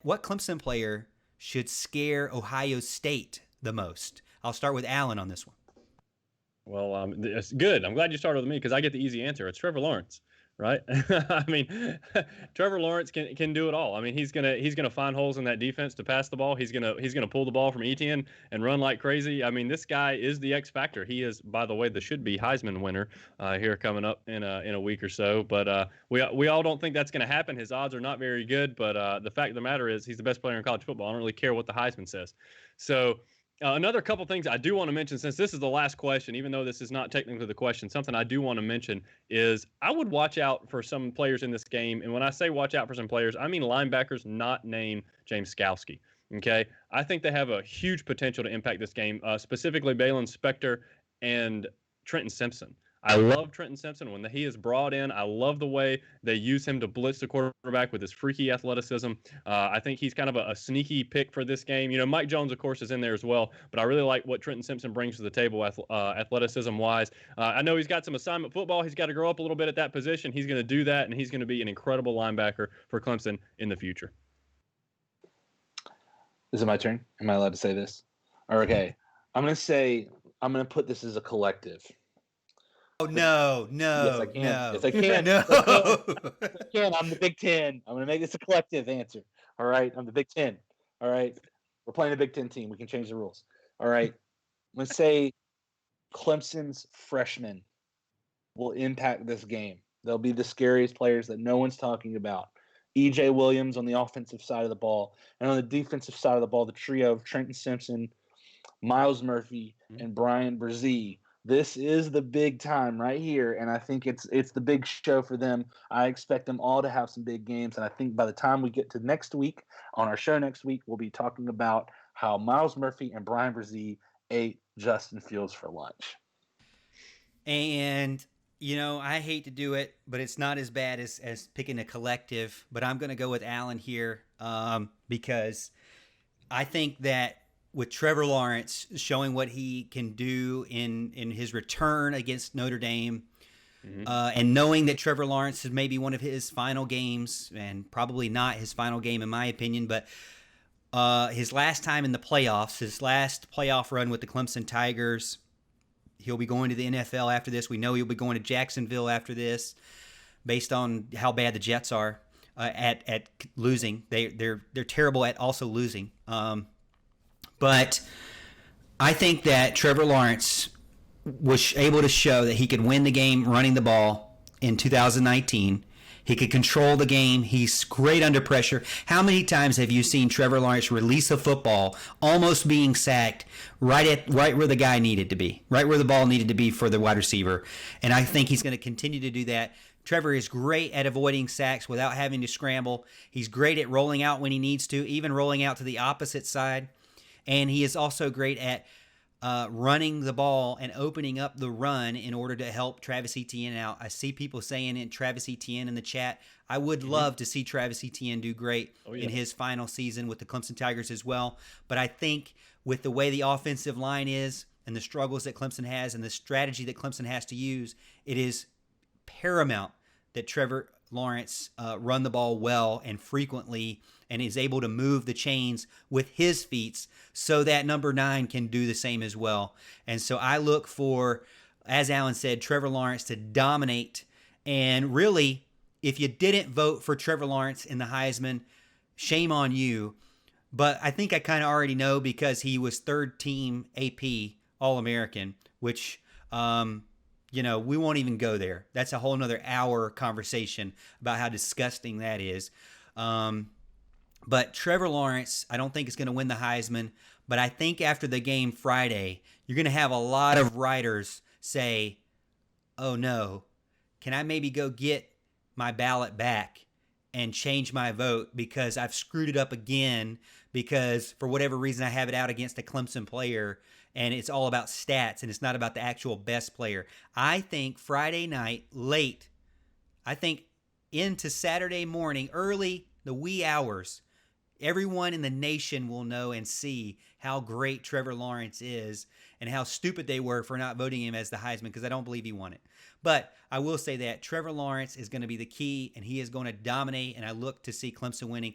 What Clemson player should scare Ohio State the most? I'll start with Allen on this one. Well, it's good. I'm glad you started with me because I get the easy answer. It's Trevor Lawrence, right? I mean, Trevor Lawrence can do it all. I mean, he's gonna find holes in that defense to pass the ball. He's gonna pull the ball from Etienne and run like crazy. I mean, this guy is the X factor. He is, by the way, the should be Heisman winner here coming up in a week or so. But we all don't think that's gonna happen. His odds are not very good. But the fact of the matter is, he's the best player in college football. I don't really care what the Heisman says. So. Another couple things I do want to mention, since this is the last question, even though this is not technically the question, something I do want to mention is I would watch out for some players in this game. And when I say watch out for some players, I mean linebackers not named James Skalski. Okay. I think they have a huge potential to impact this game, specifically Balin Spector and Trenton Simpson. I love Trenton Simpson when he is brought in. I love the way they use him to blitz the quarterback with his freaky athleticism. I think he's kind of a sneaky pick for this game. You know, Mike Jones, of course, is in there as well, but I really like what Trenton Simpson brings to the table athleticism-wise. I know he's got some assignment football. He's got to grow up a little bit at that position. He's going to do that, and he's going to be an incredible linebacker for Clemson in the future. Is it my turn? Am I allowed to say this? Okay. I'm going to put this as a collective. Oh, no. Yes, I can. No. Yes, I can. No. Yes, I can. I'm the Big Ten. I'm going to make this a collective answer. All right. I'm the Big Ten. All right. We're playing a Big Ten team. We can change the rules. All right. I'm going to say Clemson's freshmen will impact this game. They'll be the scariest players that no one's talking about. E.J. Williams on the offensive side of the ball. And on the defensive side of the ball, the trio of Trenton Simpson, Miles Murphy, and Brian Brzee. This is the big time right here, and I think it's the big show for them. I expect them all to have some big games, and I think by the time we get to next week, on our show next week, we'll be talking about how Miles Murphy and Brian Brzee ate Justin Fields for lunch. And, you know, I hate to do it, but it's not as bad as picking a collective, but I'm going to go with Allen here because I think that with Trevor Lawrence showing what he can do in his return against Notre Dame, and knowing that Trevor Lawrence is maybe one of his final games, and probably not his final game in my opinion, but his last time in the playoffs, his last playoff run with the Clemson Tigers, he'll be going to the NFL after this. We know he'll be going to Jacksonville after this, based on how bad the Jets are at losing. They're terrible at also losing. But I think that Trevor Lawrence was able to show that he could win the game running the ball in 2019. He could control the game. He's great under pressure. How many times have you seen Trevor Lawrence release a football almost being sacked right where the guy needed to be, right where the ball needed to be for the wide receiver? And I think he's going to continue to do that. Trevor is great at avoiding sacks without having to scramble. He's great at rolling out when he needs to, even rolling out to the opposite side. And he is also great at running the ball and opening up the run in order to help Travis Etienne out. I see people saying in Travis Etienne in the chat. I would love to see Travis Etienne do great in his final season with the Clemson Tigers as well. But I think with the way the offensive line is and the struggles that Clemson has and the strategy that Clemson has to use, it is paramount that Trevor Lawrence run the ball well and frequently and is able to move the chains with his feet so that number 9 can do the same as well. And so I look for, as Alan said, Trevor Lawrence to dominate. And really, if you didn't vote for Trevor Lawrence in the Heisman, shame on you. But I think I kind of already know because he was third team AP All-American, which you know, we won't even go there. That's a whole nother hour conversation about how disgusting that is. But Trevor Lawrence, I don't think is going to win the Heisman. But I think after the game Friday, you're going to have a lot of writers say, oh no, can I maybe go get my ballot back and change my vote because I've screwed it up again because for whatever reason I have it out against a Clemson player and it's all about stats and it's not about the actual best player. I think Friday night, late, I think into Saturday morning, early, the wee hours, everyone in the nation will know and see how great Trevor Lawrence is and how stupid they were for not voting him as the Heisman because I don't believe he won it. But I will say that Trevor Lawrence is going to be the key and he is going to dominate, and I look to see Clemson winning.